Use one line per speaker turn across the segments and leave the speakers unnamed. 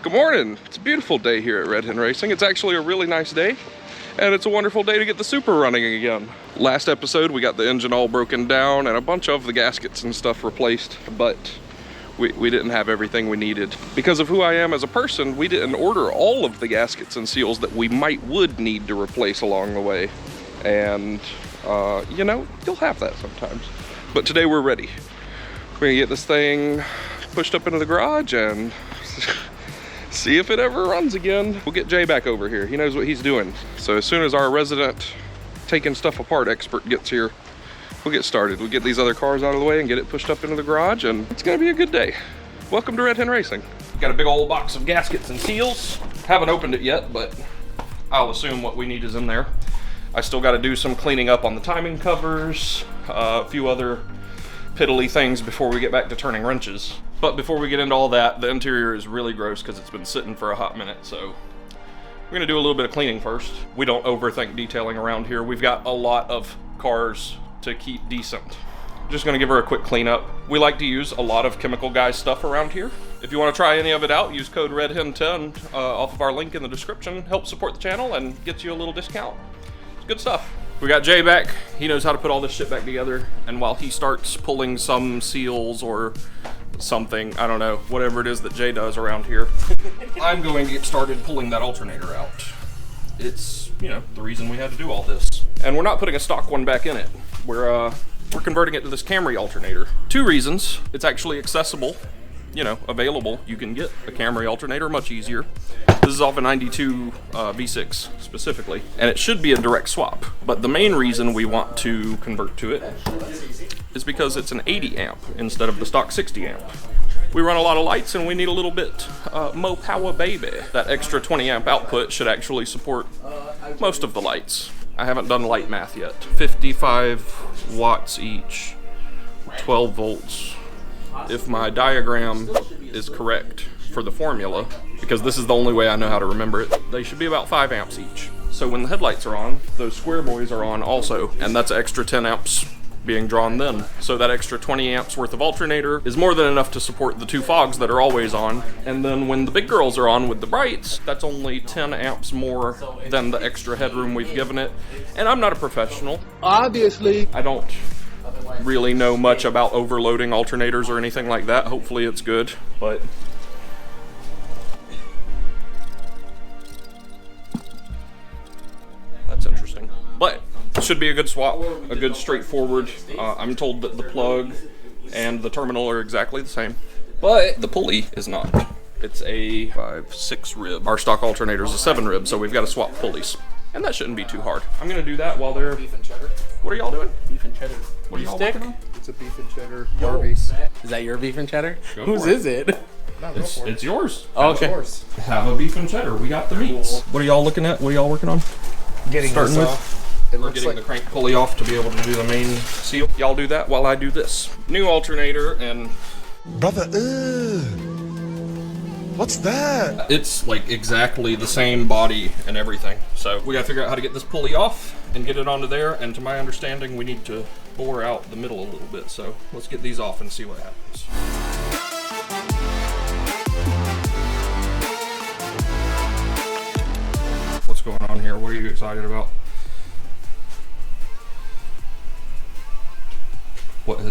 Good morning. It's a beautiful day here at Red Hen Racing. It's actually a really nice day, and it's a wonderful day to get the Supra running again. Last episode, we got the engine all broken down and a bunch of the gaskets and stuff replaced, but we didn't have everything we needed. Because of who I am as a person, we didn't order all of the gaskets and seals that we would need to replace along the way. And, you know, you'll have that sometimes. But today we're ready. We're gonna get this thing pushed up into the garage and see if it ever runs again. We'll get Jay back over here. He knows what he's doing. So as soon as our resident taking stuff apart expert gets here, we'll get started. We'll get these other cars out of the way and get it pushed up into the garage, and it's gonna be a good day. Welcome to Red Hen Racing. Got a big old box of gaskets and seals. Haven't opened it yet, but I'll assume what we need is in there. I still got to do some cleaning up on the timing covers, a few other piddly things before we get back to turning wrenches. But before we get into all that, the interior is really gross because it's been sitting for a hot minute, so we're gonna do a little bit of cleaning first. We don't overthink detailing around here. We've got a lot of cars to keep decent. Just gonna give her a quick cleanup. We like to use a lot of Chemical Guy stuff around here. If you wanna try any of it out, use code REDHEN10 off of our link in the description. Help support the channel and gets you a little discount. It's good stuff. We got Jay back. He knows how to put all this shit back together. And while he starts pulling some seals or something, I don't know, whatever it is that Jay does around here, I'm going to get started pulling that alternator out. It's, you know, the reason we had to do all this. And we're not putting a stock one back in it. We're converting it to this Camry alternator. Two reasons. It's actually accessible, you know, available. You can get a Camry alternator much easier. This is off a 92 V6 specifically, and it should be a direct swap. But the main reason we want to convert to it is because it's an 80 amp instead of the stock 60 amp. We run a lot of lights and we need a little bit more power, baby. That extra 20 amp output should actually support most of the lights. I haven't done light math yet. 55 watts each, 12 volts. If my diagram is correct for the formula, because this is the only way I know how to remember it, they should be about 5 amps each. So when the headlights are on, those square boys are on also, and that's extra 10 amps being drawn then. So that extra 20 amps worth of alternator is more than enough to support the two fogs that are always on. And then when the big girls are on with the brights, that's only 10 amps more than the extra headroom we've given it. And I'm not a professional. Obviously. I don't really know much about overloading alternators or anything like that. Hopefully it's good, but that's interesting. But it should be a good swap, a good straightforward. I'm told that the plug and the terminal are exactly the same, but the pulley is not. It's a 5/6 rib. Our stock alternator is a 7 rib, so we've got to swap pulleys. And that shouldn't be too hard. I'm gonna do that while they're... Beef and cheddar. What are y'all doing? Beef and cheddar. What are y'all working on?
It's a beef and cheddar Arby's.
Is that your beef and cheddar?
Whose
is it?
No,
it's yours.
Oh, okay.
Have a beef and cheddar. We got the meats. What are y'all looking at? What are y'all working on?
Getting
starting
this
with.
off.
We're getting the crank pulley off to be able to do the main seal. Y'all do that while I do this. New alternator and...
Brother, what's that?
It's like exactly the same body and everything. So we gotta figure out how to get this pulley off and get it onto there. And to my understanding, we need to bore out the middle a little bit. So let's get these off and see what happens. What's going on here? What are you excited about? What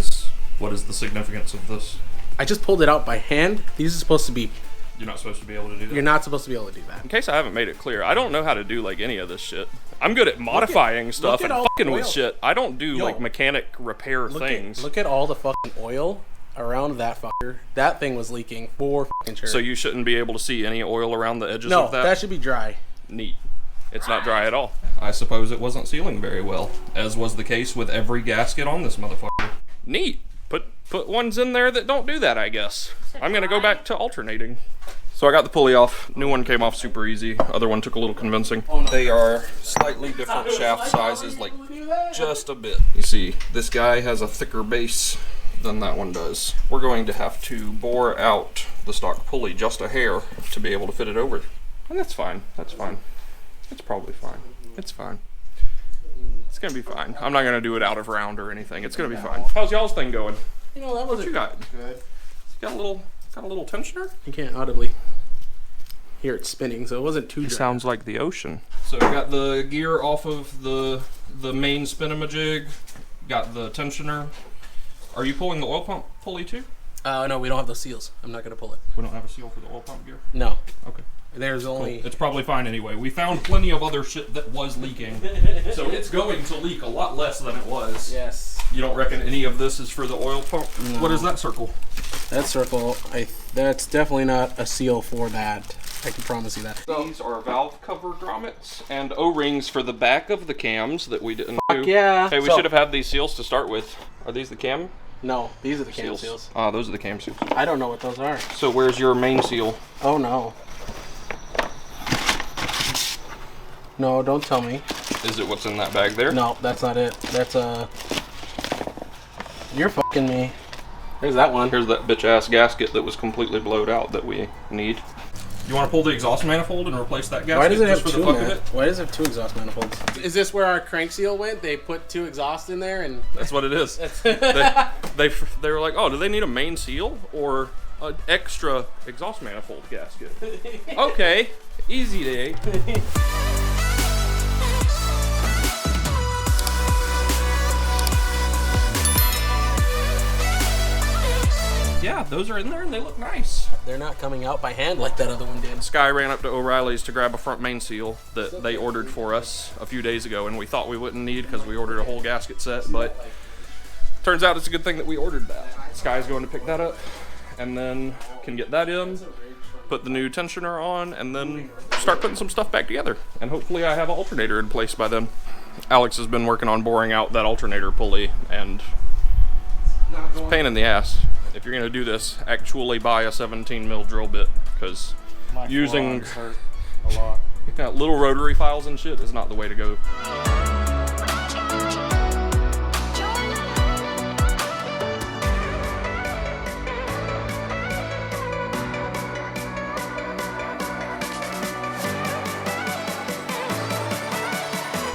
is the significance of this?
I just pulled it out by hand. These are supposed to be...
You're not supposed to be able to do that?
You're not supposed to be able to do that.
In case I haven't made it clear, I don't know how to do like any of this shit. I'm good at modifying stuff and fucking with shit. I don't do like mechanic repair things.
Look at all the fucking oil around that fucker. That thing was leaking for fucking sure.
So you shouldn't be able to see any oil around the edges
no,
of that?
that should be dry.
Neat. It's not dry at all. I suppose it wasn't sealing very well, as was the case with every gasket on this motherfucker. Neat. Put ones in there that don't do that, I guess. I'm gonna go back to alternating. So I got the pulley off. New one came off super easy. Other one took a little convincing. They are slightly different shaft sizes, like just a bit. You see, this guy has a thicker base than that one does. We're going to have to bore out the stock pulley just a hair to be able to fit it over. And that's fine. That's fine. It's probably fine. It's fine. It's gonna be fine. I'm not gonna do it out of round or anything. It's gonna be fine. How's y'all's thing going?
You know, that
What
was
you got? Good. You got a little tensioner?
You can't audibly. hear it spinning, so it wasn't too
It
dry.
sounds like the ocean. So we got the gear off of the main spin-a-majig. Got the tensioner. Are you pulling the oil pump pulley too?
No, we don't have those seals. I'm not gonna pull it.
We don't have a seal for the oil pump gear?
No.
Okay.
There's only...
It's probably fine anyway. We found plenty of other shit that was leaking. So it's going to leak a lot less than it was.
Yes.
You don't reckon any of this is for the oil pump?
No.
What is that circle?
That circle, that's definitely not a seal for that. I can promise you that.
These are valve cover grommets and O-rings for the back of the cams that we didn't do.
Yeah.
Hey, we should have had these seals to start with. Are these the cam
No, these are the cam seals.
Ah, those are the cam seals.
I don't know what those are.
So where's your main seal?
Oh no. No, don't tell me.
Is it what's in that bag there?
No, that's not it. That's You're fucking me. There's that one.
Here's that bitch ass gasket that was completely blowed out that we need. You want to pull the exhaust manifold and replace that gasket?
Why does it have
just for
two?
the fuck of it?
Why does it have two exhaust manifolds? Is this where our crank seal went? They put two exhausts in there, and
That's what it is. they were like, oh, do they need a main seal or an extra exhaust manifold gasket? Okay, easy day. Yeah, those are in there and they look nice.
they're not coming out by hand like that other one did.
Sky ran up to O'Reilly's to grab a front main seal that they ordered for us a few days ago, and we thought we wouldn't need because we ordered a whole gasket set, but turns out it's a good thing that we ordered that. Sky's going to pick that up and then can get that in, put the new tensioner on, and then start putting some stuff back together. And hopefully I have an alternator in place by then. Alex has been working on boring out that alternator pulley, and it's a pain in the ass. If you're gonna do this, actually buy a 17 mil drill bit, because using
hurt a lot.
little rotary files and shit is not the way to go.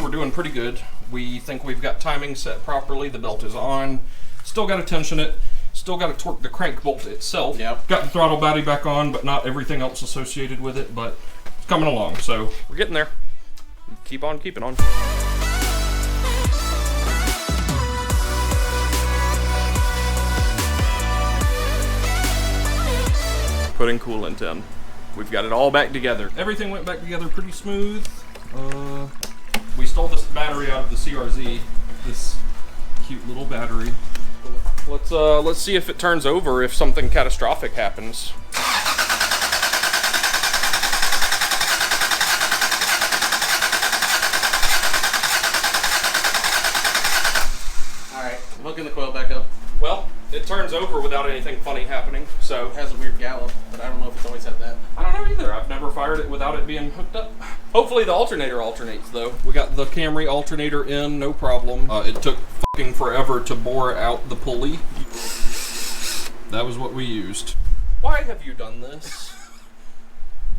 We're doing pretty good. We think we've got timing set properly. The belt is on. Still got to tension it. Still got to torque the crank bolt itself.
Yep.
Got the throttle body back on, but not everything else associated with it. But it's coming along, so we're getting there. Keep on keeping on. Putting coolant in. We've got it all back together. Everything went back together pretty smooth. We stole this battery out of the CRZ. This cute little battery. Let's see if it turns over if something catastrophic happens.
Alright, I'm hooking the coil back up.
Well, it turns over without anything funny happening, so.
It has a weird gallop, but I don't know if it's always had that.
I don't know either. I've never fired it without it being hooked up. Hopefully the alternator alternates though. We got the Camry alternator in, no problem. It took fucking forever to bore out the pulley. That was what we used. Why have you done this?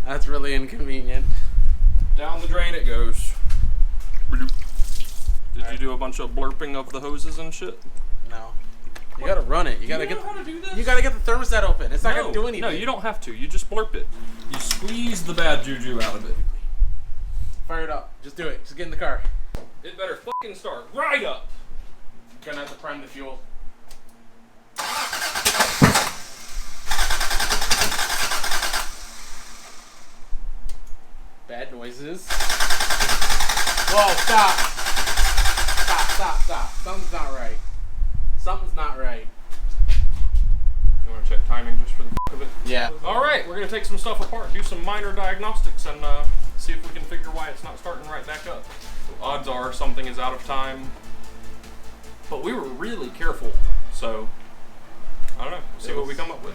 That's really inconvenient.
Down the drain it goes. Did you do a bunch of blurping of the hoses and shit?
No. You gotta run it. You gotta
know how to do this?
You gotta get the thermostat open. It's not gonna do anything.
No, you don't have to. You just blurp it. You squeeze the bad juju out of it.
Fire it up. Just do it. Just get in the car.
It better fucking start right up.
Gonna have to prime the fuel. Bad noises. Whoa, stop. Stop. Something's not right. Something's not right.
You want to check timing just for the fuck of it?
Yeah.
Alright, we're going to take some stuff apart, do some minor diagnostics, and see if we can figure why it's not starting right back up. Odds are something is out of time. But we were really careful, so I don't know. See what we come up with.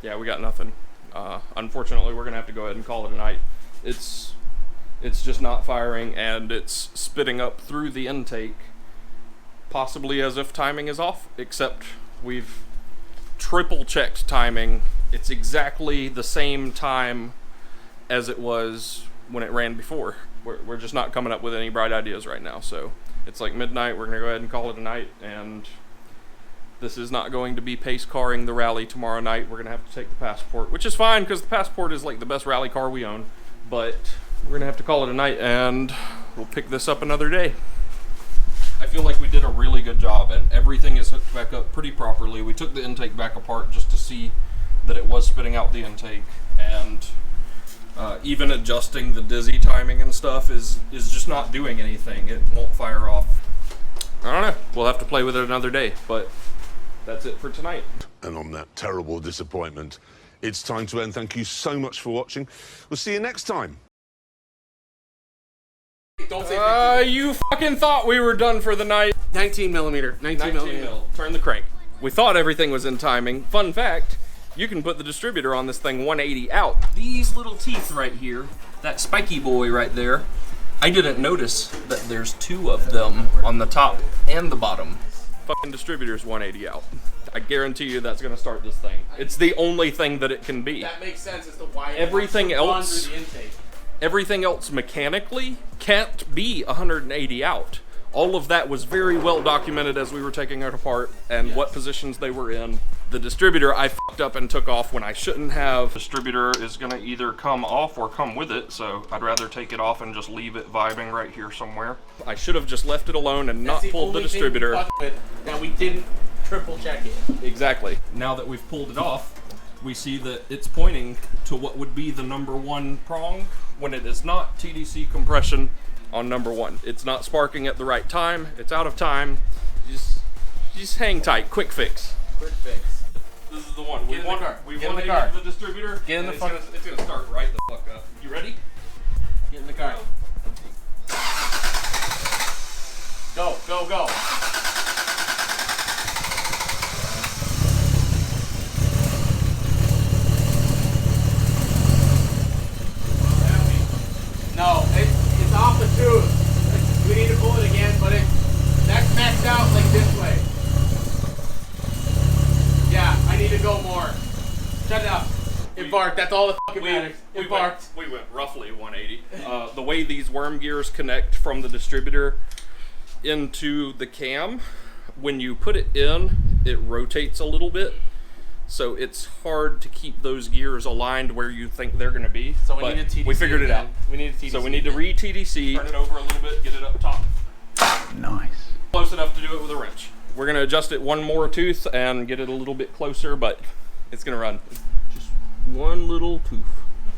Yeah, we got nothing. Unfortunately, we're gonna have to go ahead and call it a night. It's just not firing, and it's spitting up through the intake, possibly as if timing is off, except we've triple checked timing. It's exactly the same time as it was when it ran before. we're just not coming up with any bright ideas right now. So it's like midnight. We're gonna go ahead and call it a night, and this is not going to be pace carring the rally tomorrow night. We're gonna have to take the Passport, which is fine because the Passport is like the best rally car we own, but we're gonna have to call it a night, and we'll pick this up another day. I feel like we did a really good job, and everything is hooked back up pretty properly. We took the intake back apart just to see that it was spitting out the intake, and even adjusting the dizzy timing and stuff is just not doing anything. It won't fire off. I don't know. We'll have to play with it another day, but that's it for tonight.
And on that terrible disappointment, it's time to end. Thank you so much for watching. We'll see you next time.
Don't say
you fucking thought we were done for the night.
19 millimeter. 19 millimeter.
mil. Turn the crank. We thought everything was in timing. Fun fact, you can put the distributor on this thing 180 out. These little teeth right here, that spiky boy right there, I didn't notice that there's two of them on the top and the bottom. Fucking distributor's 180 out. I guarantee you that's gonna start this thing. It's the only thing that it can be.
That makes sense as to why
everything else,
through the intake.
Everything else mechanically can't be 180 out. All of that was very well documented as we were taking it apart and what positions they were in. The distributor I fucked up and took off when I shouldn't have. The distributor is gonna either come off or come with it, so I'd rather take it off and just leave it vibing right here somewhere. I should have just left it alone and not pulled the distributor.
Now we didn't triple check it.
Exactly. Now that we've pulled it off, we see that it's pointing to what would be the #1 prong when it is not TDC compression on #1. It's not sparking at the right time. It's out of time. Just hang tight. Quick fix.
Quick fix.
This is the one.
Get in the car.
Get in the car. The distributor.
Get in the fuck.
It's gonna start right the fuck up. You ready?
Get in the car. Go, go, go. No, it's off the tooth. We need to pull it again, but that's maxed out like this way. Yeah, I need to go more. Shut it up. It barked. That's all that fucking matters. It barked.
We went roughly 180. The way these worm gears connect from the distributor into the cam, when you put it in, it rotates a little bit. So it's hard to keep those gears aligned where you think they're going to be.
So we need a TDC.
We figured it out.
We need a TDC.
So we need to re-TDC, turn it over a little bit, get it up top.
Nice.
Close enough to do it with a wrench. We're going to adjust it one more tooth and get it a little bit closer, but it's going to run. Just one little tooth.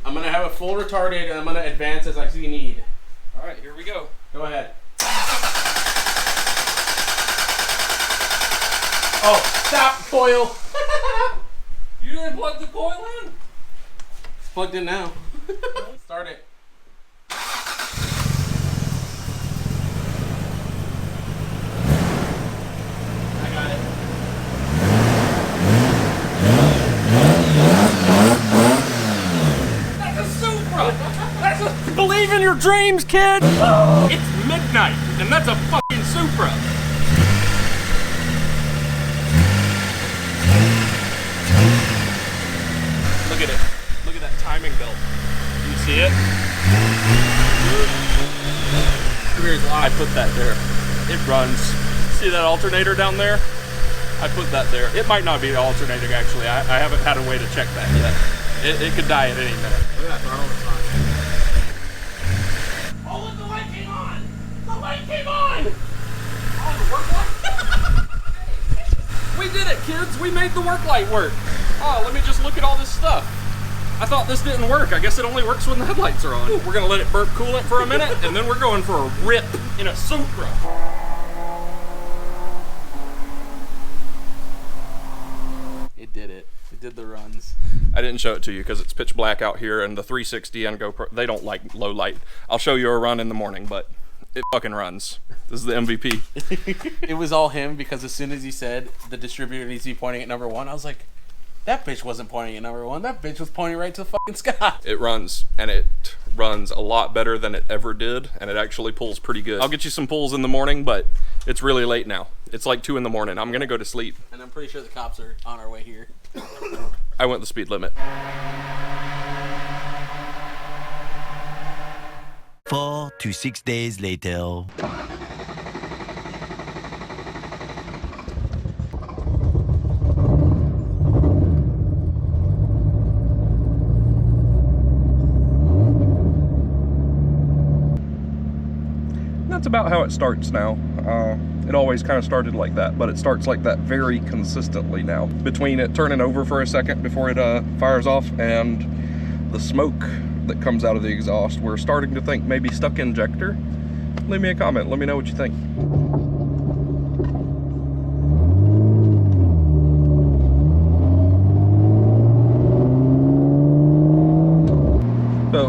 I'm going to have it full retarded, and I'm going to advance as I see need.
All right, here we go.
Go ahead. Oh, stop, coil.
You didn't plug the coil in?
It's plugged in now. Start it. I got it.
That's a Supra! Believe in your dreams, kid! It's midnight, and that's a fucking Supra! Look at it. Look at that timing belt. You see it? I put that there. It runs. See that alternator down there? I put that there. It might not be alternating actually. I haven't had a way to check that yet. It could die at any minute.
Look at that throttle response.
Oh look, the light came on! The light came on! Oh, the work light? We did it, kids! We made the work light work! Oh, let me just look at all this stuff. I thought this didn't work. I guess it only works when the headlights are on. We're gonna let it burp coolant for a minute, and then we're going for a rip in a Supra.
It did it. It did the runs.
I didn't show it to you because it's pitch black out here, and the 360 and GoPro, they don't like low light. I'll show you a run in the morning, but it fucking runs. This is the MVP.
It was all him because as soon as he said the distributor needs to be pointing at #1, I was like, that bitch wasn't pointing at #1. That bitch was pointing right to the fucking sky.
It runs, and it runs a lot better than it ever did, and it actually pulls pretty good. I'll get you some pulls in the morning, but it's really late now. It's like 2 in the morning. I'm gonna go to sleep.
And I'm pretty sure the cops are on our way here.
I went the speed limit.
4 to 6 days later.
That's about how it starts now. It always kind of started like that, but it starts like that very consistently now. Between it turning over for a second before it fires off and the smoke that comes out of the exhaust, we're starting to think maybe stuck injector. Leave me a comment, let me know what you think.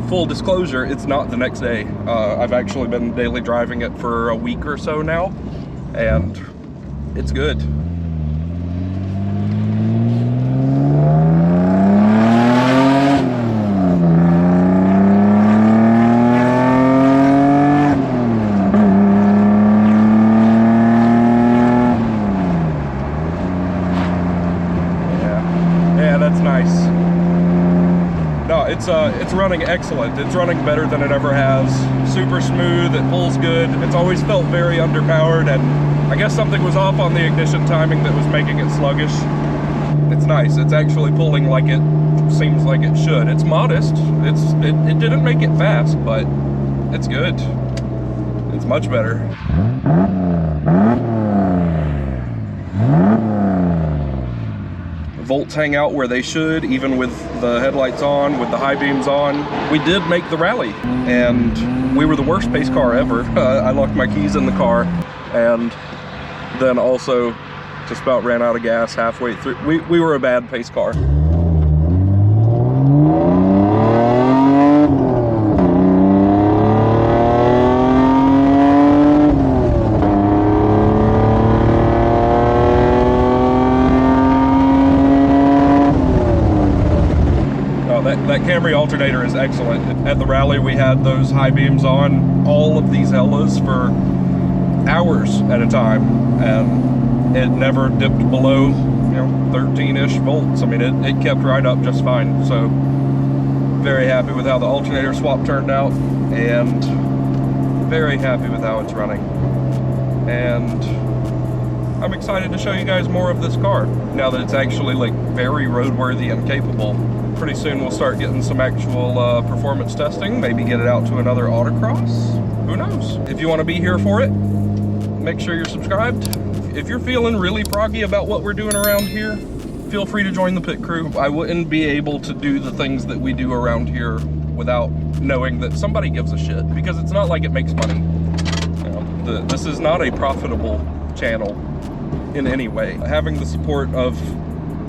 Full disclosure, it's not the next day. I've actually been daily driving it for a week or so now, and it's good. Yeah, that's nice. No, it's running excellent. It's running better than it ever has. Super smooth, it pulls good. It's always felt very underpowered, and I guess something was off on the ignition timing that was making it sluggish. It's nice. It's actually pulling like it seems like it should. It's modest. It didn't make it fast, but it's good. It's much better. Volts hang out where they should, even with the headlights on, with the high beams on. We did make the rally, and we were the worst pace car ever. I locked my keys in the car, and then also just about ran out of gas halfway through. We were a bad pace car. That Camry alternator is excellent. At the rally, we had those high beams on all of these Hellas for hours at a time, and it never dipped below, 13-ish volts. I mean, it kept right up just fine. So very happy with how the alternator swap turned out, and very happy with how it's running. And I'm excited to show you guys more of this car now that it's actually like very roadworthy and capable. Pretty soon we'll start getting some actual performance testing, maybe get it out to another autocross. Who knows? If you want to be here for it, make sure you're subscribed. If you're feeling really proggy about what we're doing around here, feel free to join the pit crew. I wouldn't be able to do the things that we do around here without knowing that somebody gives a shit, because it's not like it makes money. This is not a profitable channel in any way. Having the support of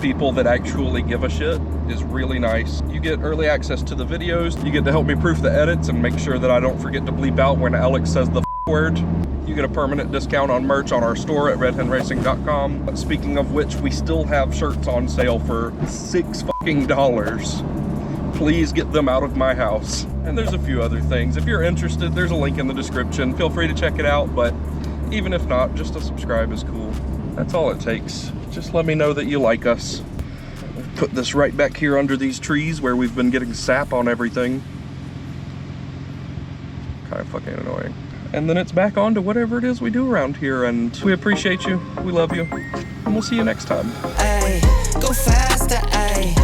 people that actually give a shit is really nice. You get early access to the videos, you get to help me proof the edits and make sure that I don't forget to bleep out when Alex says the word. You get a permanent discount on merch on our store at redhenracing.com. Speaking of which, we still have shirts on sale for $6. Please get them out of my house. And there's a few other things. If you're interested, there's a link in the description. Feel free to check it out, but even if not, just a subscribe is cool. That's all it takes. Just let me know that you like us. Put this right back here under these trees where we've been getting sap on everything. Kind of fucking annoying. And then it's back on to whatever it is we do around here, and we appreciate you, we love you, and we'll see you next time.
Ay, go faster, ay.